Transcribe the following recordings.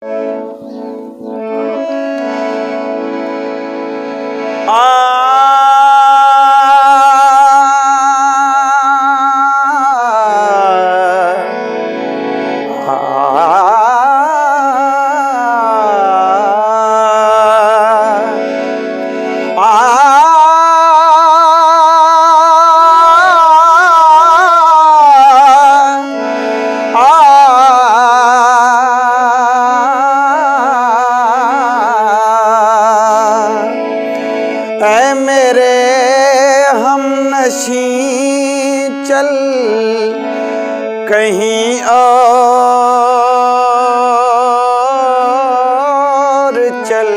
ऐ मेरे हमनशी चल कहीं और चल,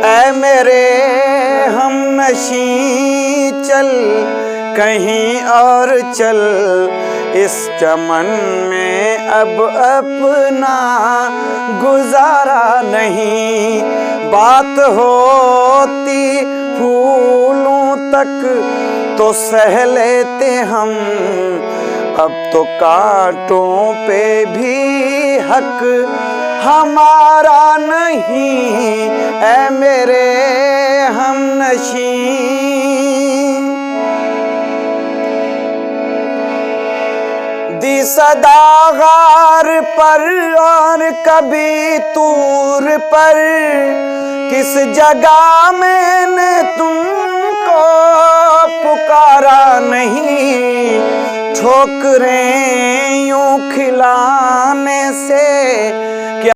ऐ मेरे हमनशी चल कहीं और चल, इस चमन में अब अपना गुजारा नहीं। बात होती फूलों तक तो सह लेते हम, अब तो कांटों पे भी हक हमारा नहीं। ऐ मेरे हमनशी दी सदा गार पर और कभी तूर पर, किस जगह मैंने तुमको पुकारा नहीं। ठोकरें यूं खिलाने से